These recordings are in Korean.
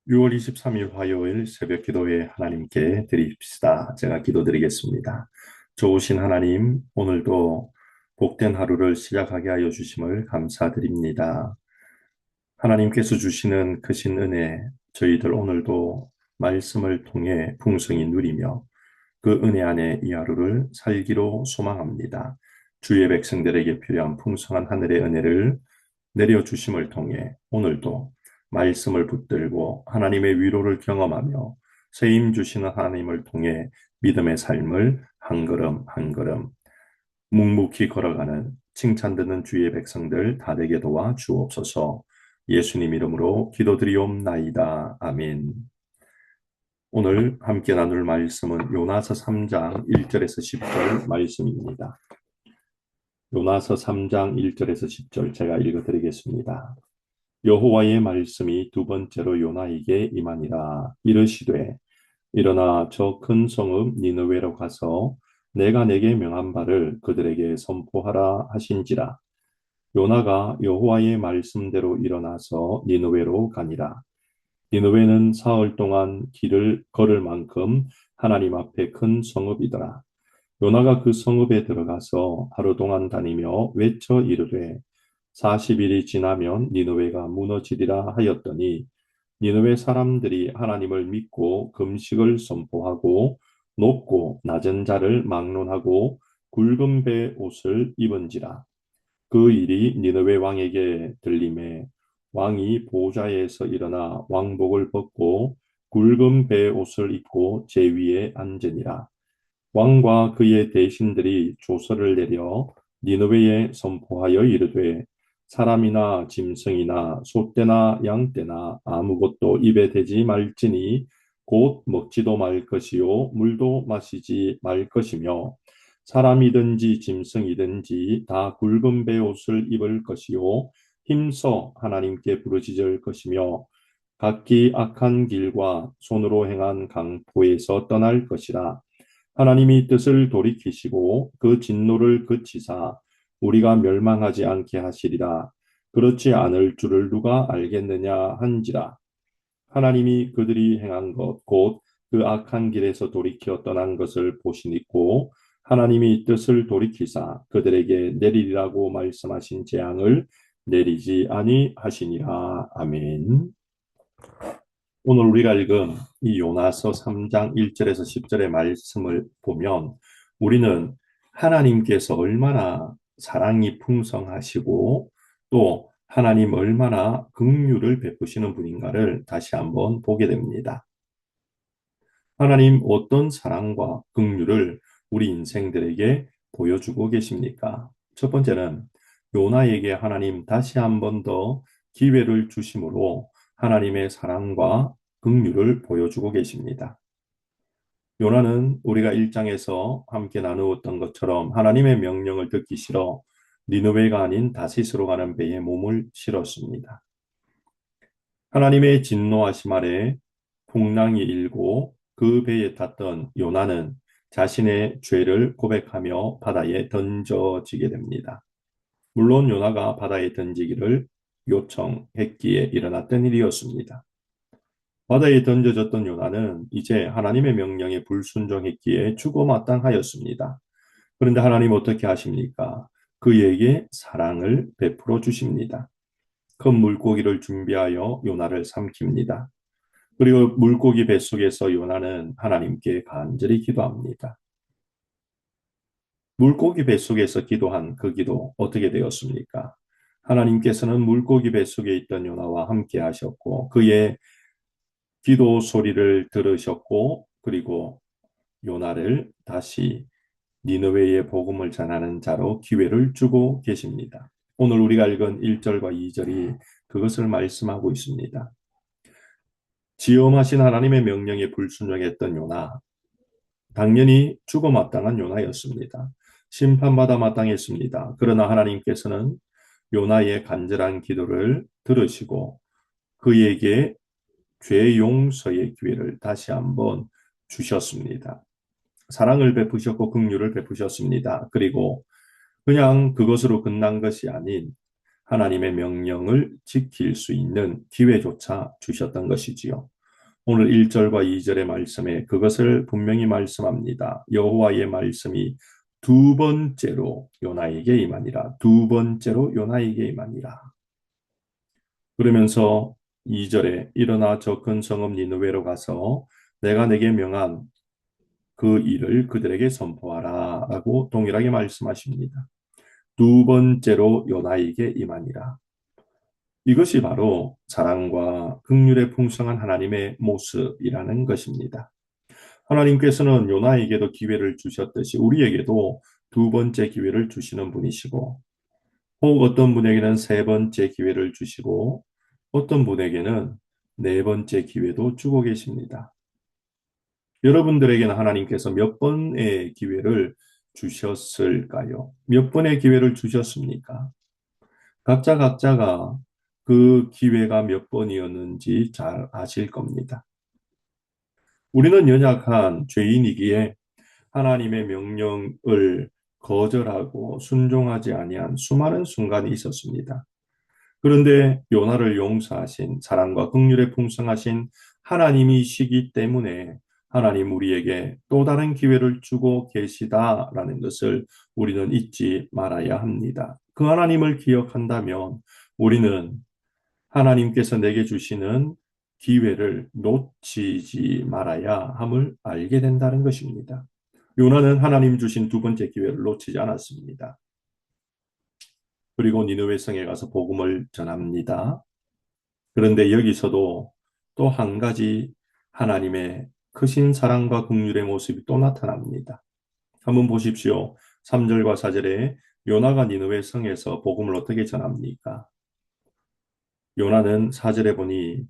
6월 23일 화요일 새벽 기도회 하나님께 드립시다. 제가 기도드리겠습니다. 좋으신 하나님, 오늘도 복된 하루를 시작하게 하여 주심을 감사드립니다. 하나님께서 주시는 크신 은혜, 저희들 오늘도 말씀을 통해 풍성히 누리며 그 은혜 안에 이 하루를 살기로 소망합니다. 주의 백성들에게 필요한 풍성한 하늘의 은혜를 내려주심을 통해 오늘도 말씀을 붙들고 하나님의 위로를 경험하며 세임 주시는 하나님을 통해 믿음의 삶을 한 걸음 한 걸음 묵묵히 걸어가는 칭찬 듣는 주의 백성들 다 되게 도와 주옵소서. 예수님 이름으로 기도드리옵나이다. 아멘. 오늘 함께 나눌 말씀은 요나서 3장 1절에서 10절 말씀입니다. 요나서 3장 1절에서 10절 제가 읽어드리겠습니다. 여호와의 말씀이 두 번째로 요나에게 임하니라. 이르시되 일어나 저 큰 성읍 니느웨로 가서 내가 내게 명한 바를 그들에게 선포하라 하신지라. 요나가 여호와의 말씀대로 일어나서 니느웨로 가니라. 니느웨는 사흘 동안 길을 걸을 만큼 하나님 앞에 큰 성읍이더라. 요나가 그 성읍에 들어가서 하루 동안 다니며 외쳐 이르되 40일이 지나면 니느웨가 무너지리라 하였더니 니느웨 사람들이 하나님을 믿고 금식을 선포하고 높고 낮은 자를 막론하고 굵은 배 옷을 입은지라. 그 일이 니느웨 왕에게 들림에 왕이 보좌에서 일어나 왕복을 벗고 굵은 배 옷을 입고 제 위에 앉으니라. 왕과 그의 대신들이 조서를 내려 니느웨에 선포하여 이르되 사람이나 짐승이나 소떼나 양떼나 아무것도 입에 대지 말지니 곧 먹지도 말 것이요 물도 마시지 말 것이며 사람이든지 짐승이든지 다 굵은 베옷을 입을 것이요 힘써 하나님께 부르짖을 것이며 각기 악한 길과 손으로 행한 강포에서 떠날 것이라. 하나님이 뜻을 돌이키시고 그 진노를 그치사 우리가 멸망하지 않게 하시리라. 그렇지 않을 줄을 누가 알겠느냐 한지라. 하나님이 그들이 행한 것 곧 그 악한 길에서 돌이켜 떠난 것을 보시니고 하나님이 뜻을 돌이키사 그들에게 내리리라고 말씀하신 재앙을 내리지 아니하시니라. 아멘. 오늘 우리가 읽은 이 요나서 3장 1절에서 10절의 말씀을 보면 우리는 하나님께서 얼마나 사랑이 풍성하시고 또 하나님 얼마나 긍휼을 베푸시는 분인가를 다시 한번 보게 됩니다. 하나님 어떤 사랑과 긍휼을 우리 인생들에게 보여주고 계십니까? 첫 번째는 요나에게 하나님 다시 한번 더 기회를 주심으로 하나님의 사랑과 긍휼을 보여주고 계십니다. 요나는 우리가 1장에서 함께 나누었던 것처럼 하나님의 명령을 듣기 싫어 니느웨가 아닌 다시스로 가는 배에 몸을 실었습니다. 하나님의 진노하심 아래 풍랑이 일고 그 배에 탔던 요나는 자신의 죄를 고백하며 바다에 던져지게 됩니다. 물론 요나가 바다에 던지기를 요청했기에 일어났던 일이었습니다. 바다에 던져졌던 요나는 이제 하나님의 명령에 불순종했기에 죽어마땅하였습니다. 그런데 하나님 어떻게 하십니까? 그에게 사랑을 베풀어 주십니다. 큰 물고기를 준비하여 요나를 삼킵니다. 그리고 물고기 뱃속에서 요나는 하나님께 간절히 기도합니다. 물고기 뱃속에서 기도한 그 기도 어떻게 되었습니까? 하나님께서는 물고기 뱃속에 있던 요나와 함께 하셨고 그의 기도 소리를 들으셨고 그리고 요나를 다시 니느웨의 복음을 전하는 자로 기회를 주고 계십니다. 오늘 우리가 읽은 1절과 2절이 그것을 말씀하고 있습니다. 지엄하신 하나님의 명령에 불순종했던 요나, 당연히 죽어 마땅한 요나였습니다. 심판받아 마땅했습니다. 그러나 하나님께서는 요나의 간절한 기도를 들으시고 그에게 죄 용서의 기회를 다시 한번 주셨습니다. 사랑을 베푸셨고 긍휼을 베푸셨습니다. 그리고 그냥 그것으로 끝난 것이 아닌 하나님의 명령을 지킬 수 있는 기회조차 주셨던 것이지요. 오늘 1절과 2절의 말씀에 그것을 분명히 말씀합니다. 여호와의 말씀이 두 번째로 요나에게 임하니라. 두 번째로 요나에게 임하니라. 그러면서 2절에 일어나 저 큰 성읍 니느웨로 가서 내가 내게 명한 그 일을 그들에게 선포하라 라고 동일하게 말씀하십니다. 두 번째로 요나에게 임하니라. 이것이 바로 사랑과 긍휼의 풍성한 하나님의 모습이라는 것입니다. 하나님께서는 요나에게도 기회를 주셨듯이 우리에게도 두 번째 기회를 주시는 분이시고, 혹 어떤 분에게는 세 번째 기회를 주시고, 어떤 분에게는 네 번째 기회도 주고 계십니다. 여러분들에게는 하나님께서 몇 번의 기회를 주셨을까요? 몇 번의 기회를 주셨습니까? 각자가 그 기회가 몇 번이었는지 잘 아실 겁니다. 우리는 연약한 죄인이기에 하나님의 명령을 거절하고 순종하지 아니한 수많은 순간이 있었습니다. 그런데 요나를 용서하신 사랑과 긍휼에 풍성하신 하나님이시기 때문에 하나님 우리에게 또 다른 기회를 주고 계시다라는 것을 우리는 잊지 말아야 합니다. 그 하나님을 기억한다면 우리는 하나님께서 내게 주시는 기회를 놓치지 말아야 함을 알게 된다는 것입니다. 요나는 하나님 주신 두 번째 기회를 놓치지 않았습니다. 그리고 니느웨 성에 가서 복음을 전합니다. 그런데 여기서도 또 한 가지 하나님의 크신 사랑과 긍휼의 모습이 또 나타납니다. 한번 보십시오. 3절과 4절에 요나가 니느웨 성에서 복음을 어떻게 전합니까? 요나는 4절에 보니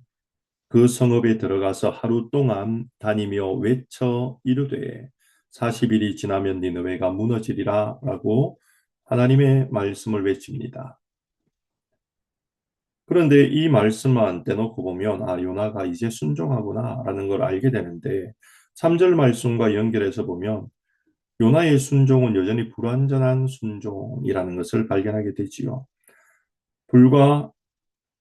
그 성읍에 들어가서 하루 동안 다니며 외쳐 이르되 40일이 지나면 니느웨가 무너지리라 라고 하나님의 말씀을 외칩니다. 그런데 이 말씀만 떼놓고 보면 요나가 이제 순종하구나 라는 걸 알게 되는데 3절 말씀과 연결해서 보면 요나의 순종은 여전히 불완전한 순종이라는 것을 발견하게 되지요. 불과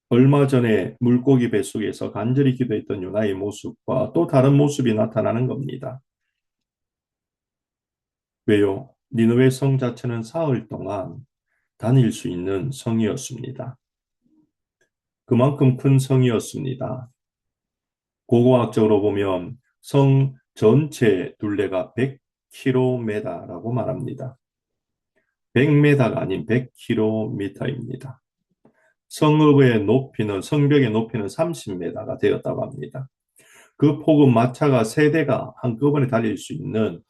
얼마 전에 물고기 뱃속에서 간절히 기도했던 요나의 모습과 또 다른 모습이 나타나는 겁니다. 왜요? 니느웨 성 자체는 사흘 동안 다닐 수 있는 성이었습니다. 그만큼 큰 성이었습니다. 고고학적으로 보면 성 전체 둘레가 100km라고 말합니다. 100m가 아닌 100km입니다. 성읍의 높이는 성벽의 높이는 30m가 되었다고 합니다. 그 폭은 마차가 세대가 한꺼번에 달릴 수 있는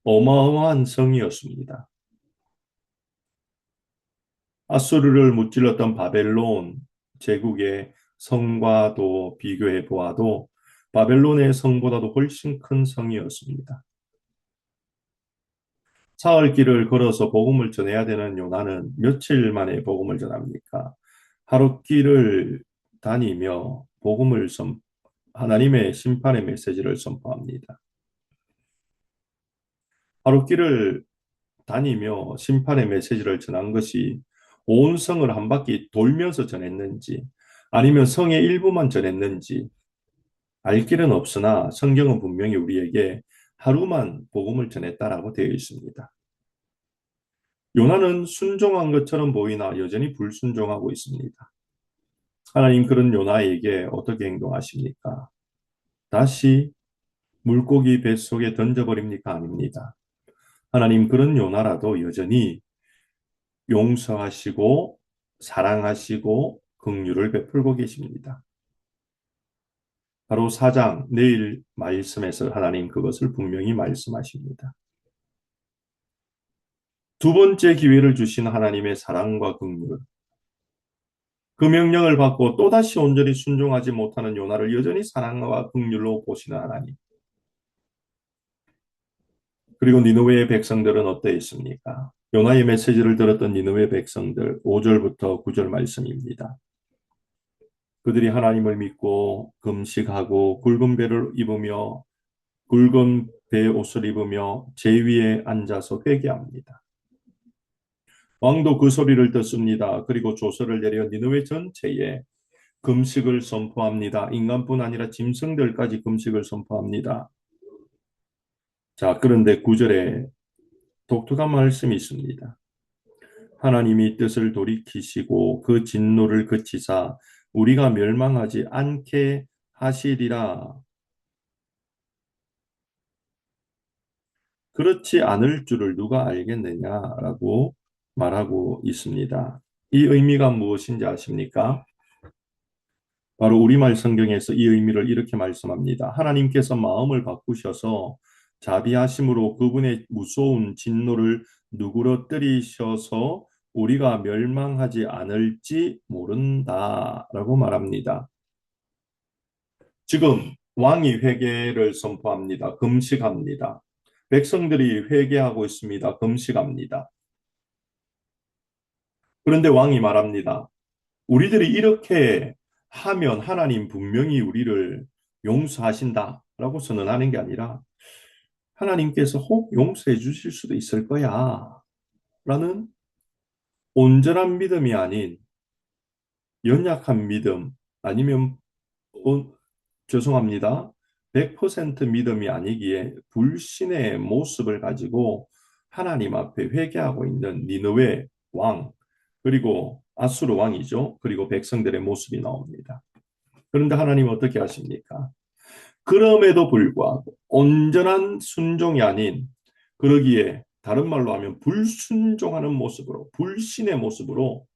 어마어마한 성이었습니다. 아수르를 무찔렀던 바벨론 제국의 성과도 비교해 보아도 바벨론의 성보다도 훨씬 큰 성이었습니다. 사흘 길을 걸어서 복음을 전해야 되는 요나는 며칠 만에 복음을 전합니까? 하루 길을 다니며 하나님의 심판의 메시지를 선포합니다. 하루 길을 다니며 심판의 메시지를 전한 것이 온 성을 한 바퀴 돌면서 전했는지 아니면 성의 일부만 전했는지 알 길은 없으나 성경은 분명히 우리에게 하루만 복음을 전했다라고 되어 있습니다. 요나는 순종한 것처럼 보이나 여전히 불순종하고 있습니다. 하나님 그런 요나에게 어떻게 행동하십니까? 다시 물고기 뱃속에 던져버립니까? 아닙니다. 하나님 그런 요나라도 여전히 용서하시고 사랑하시고 긍휼을 베풀고 계십니다. 바로 4장 내일 말씀에서 하나님 그것을 분명히 말씀하십니다. 두 번째 기회를 주신 하나님의 사랑과 긍휼, 그 명령을 받고 또다시 온전히 순종하지 못하는 요나를 여전히 사랑과 긍휼로 보시는 하나님. 그리고 니느웨의 백성들은 어떠했습니까? 요나의 메시지를 들었던 니느웨 백성들 5절부터 9절 말씀입니다. 그들이 하나님을 믿고 금식하고 굵은 배 옷을 입으며 제 위에 앉아서 회개합니다. 왕도 그 소리를 듣습니다. 그리고 조서를 내려 니느웨 전체에 금식을 선포합니다. 인간뿐 아니라 짐승들까지 금식을 선포합니다. 자, 그런데 9절에 독특한 말씀이 있습니다. 하나님이 뜻을 돌이키시고 그 진노를 그치사 우리가 멸망하지 않게 하시리라. 그렇지 않을 줄을 누가 알겠느냐라고 말하고 있습니다. 이 의미가 무엇인지 아십니까? 바로 우리말 성경에서 이 의미를 이렇게 말씀합니다. 하나님께서 마음을 바꾸셔서 자비하심으로 그분의 무서운 진노를 누그러뜨리셔서 우리가 멸망하지 않을지 모른다라고 말합니다. 지금 왕이 회개를 선포합니다. 금식합니다. 백성들이 회개하고 있습니다. 금식합니다. 그런데 왕이 말합니다. 우리들이 이렇게 하면 하나님 분명히 우리를 용서하신다라고 선언하는 게 아니라 하나님께서 혹 용서해 주실 수도 있을 거야 라는 온전한 믿음이 아닌 연약한 믿음 아니면 죄송합니다. 100% 믿음이 아니기에 불신의 모습을 가지고 하나님 앞에 회개하고 있는 니느웨 왕 그리고 아수르 왕이죠. 그리고 백성들의 모습이 나옵니다. 그런데 하나님 어떻게 하십니까? 그럼에도 불구하고 온전한 순종이 아닌 그러기에 다른 말로 하면 불순종하는 모습으로 불신의 모습으로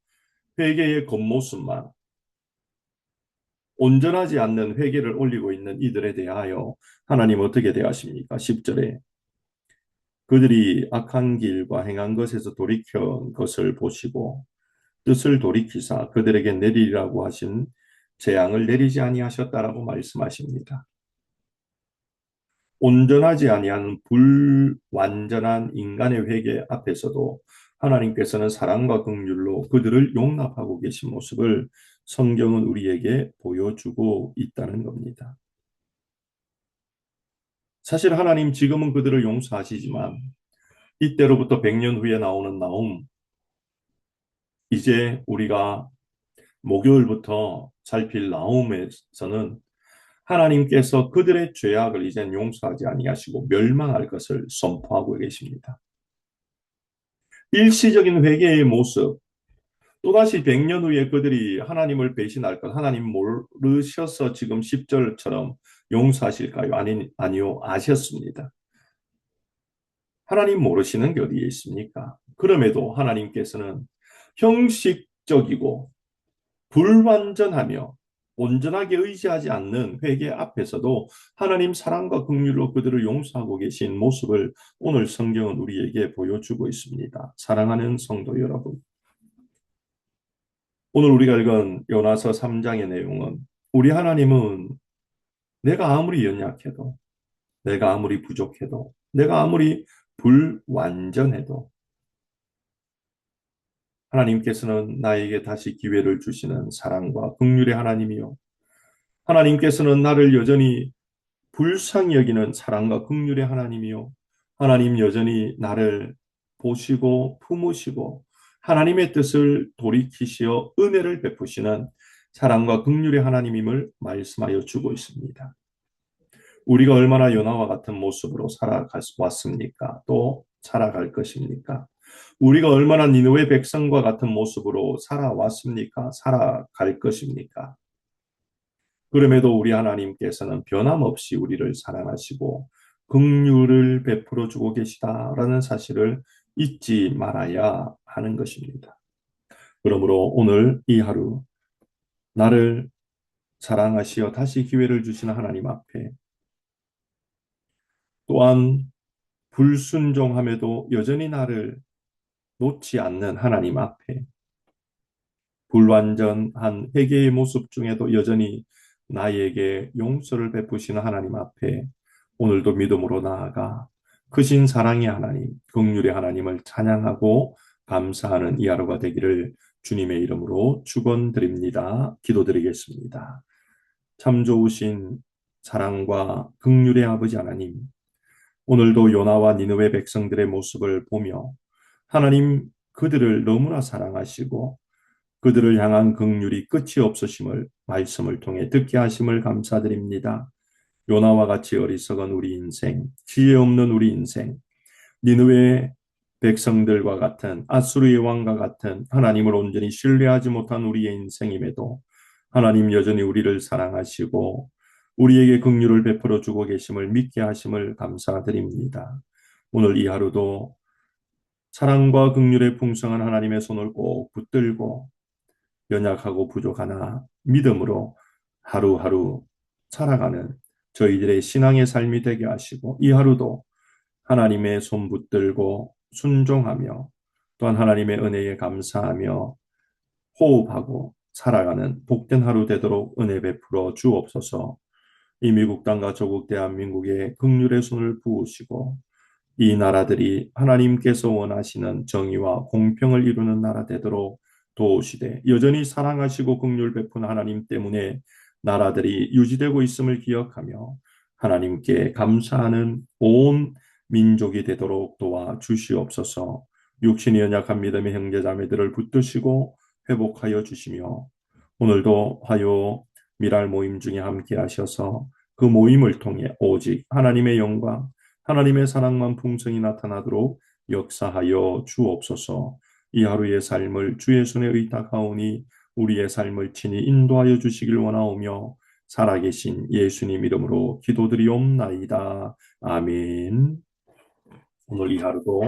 회개의 겉모습만 온전하지 않는 회개를 올리고 있는 이들에 대하여 하나님 어떻게 대하십니까? 10절에 그들이 악한 길과 행한 것에서 돌이켜 것을 보시고 뜻을 돌이키사 그들에게 내리라고 하신 재앙을 내리지 아니하셨다라고 말씀하십니다. 온전하지 아니한 불완전한 인간의 회개 앞에서도 하나님께서는 사랑과 긍휼로 그들을 용납하고 계신 모습을 성경은 우리에게 보여주고 있다는 겁니다. 사실 하나님 지금은 그들을 용서하시지만 이때로부터 100년 후에 나오는 나움, 이제 우리가 목요일부터 살필 나움에서는 하나님께서 그들의 죄악을 이젠 용서하지 아니하시고 멸망할 것을 선포하고 계십니다. 일시적인 회개의 모습, 또다시 100년 후에 그들이 하나님을 배신할 것, 하나님 모르셔서 지금 10절처럼 용서하실까요? 아니요, 아셨습니다. 하나님 모르시는 게 어디에 있습니까? 그럼에도 하나님께서는 형식적이고 불완전하며 온전하게 의지하지 않는 회개 앞에서도 하나님 사랑과 긍휼로 그들을 용서하고 계신 모습을 오늘 성경은 우리에게 보여주고 있습니다. 사랑하는 성도 여러분, 오늘 우리가 읽은 요나서 3장의 내용은 우리 하나님은 내가 아무리 연약해도 내가 아무리 부족해도 내가 아무리 불완전해도 하나님께서는 나에게 다시 기회를 주시는 사랑과 긍휼의 하나님이요. 하나님께서는 나를 여전히 불쌍히 여기는 사랑과 긍휼의 하나님이요. 하나님 여전히 나를 보시고 품으시고 하나님의 뜻을 돌이키시어 은혜를 베푸시는 사랑과 긍휼의 하나님임을 말씀하여 주고 있습니다. 우리가 얼마나 요나와 같은 모습으로 살아왔습니까? 또 살아갈 것입니까? 우리가 얼마나 니느웨 백성과 같은 모습으로 살아왔습니까? 살아갈 것입니까? 그럼에도 우리 하나님께서는 변함없이 우리를 사랑하시고 긍휼을 베풀어 주고 계시다라는 사실을 잊지 말아야 하는 것입니다. 그러므로 오늘 이 하루 나를 사랑하시어 다시 기회를 주시는 하나님 앞에 또한 불순종함에도 여전히 나를 놓지 않는 하나님 앞에 불완전한 회개의 모습 중에도 여전히 나에게 용서를 베푸시는 하나님 앞에 오늘도 믿음으로 나아가 크신 사랑의 하나님, 긍휼의 하나님을 찬양하고 감사하는 이 하루가 되기를 주님의 이름으로 축원드립니다. 기도드리겠습니다. 참 좋으신 사랑과 긍휼의 아버지 하나님, 오늘도 요나와 니느웨 백성들의 모습을 보며 하나님 그들을 너무나 사랑하시고 그들을 향한 긍휼이 끝이 없으심을 말씀을 통해 듣게 하심을 감사드립니다. 요나와 같이 어리석은 우리 인생, 지혜 없는 우리 인생, 니느웨 백성들과 같은 아수르의 왕과 같은 하나님을 온전히 신뢰하지 못한 우리의 인생임에도 하나님 여전히 우리를 사랑하시고 우리에게 긍휼을 베풀어 주고 계심을 믿게 하심을 감사드립니다. 오늘 이 하루도 사랑과 긍휼의 풍성한 하나님의 손을 꼭 붙들고 연약하고 부족하나 믿음으로 하루하루 살아가는 저희들의 신앙의 삶이 되게 하시고 이 하루도 하나님의 손 붙들고 순종하며 또한 하나님의 은혜에 감사하며 호흡하고 살아가는 복된 하루 되도록 은혜 베풀어 주옵소서. 이 미국 땅과 조국 대한민국에 긍휼의 손을 부으시고 이 나라들이 하나님께서 원하시는 정의와 공평을 이루는 나라 되도록 도우시되 여전히 사랑하시고 긍휼 베푼 하나님 때문에 나라들이 유지되고 있음을 기억하며 하나님께 감사하는 온 민족이 되도록 도와 주시옵소서. 육신이 연약한 믿음의 형제자매들을 붙드시고 회복하여 주시며 오늘도 화요 미랄 모임 중에 함께 하셔서 그 모임을 통해 오직 하나님의 영광 하나님의 사랑만 풍성히 나타나도록 역사하여 주옵소서. 이 하루의 삶을 주의 손에 의탁하오니 우리의 삶을 친히 인도하여 주시길 원하오며 살아계신 예수님 이름으로 기도드리옵나이다. 아멘. 오늘 이 하루도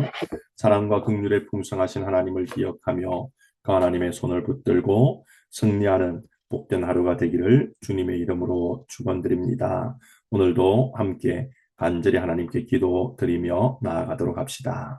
사랑과 긍휼에 풍성하신 하나님을 기억하며 그 하나님의 손을 붙들고 승리하는 복된 하루가 되기를 주님의 이름으로 축원드립니다. 오늘도 함께 간절히 하나님께 기도드리며 나아가도록 합시다.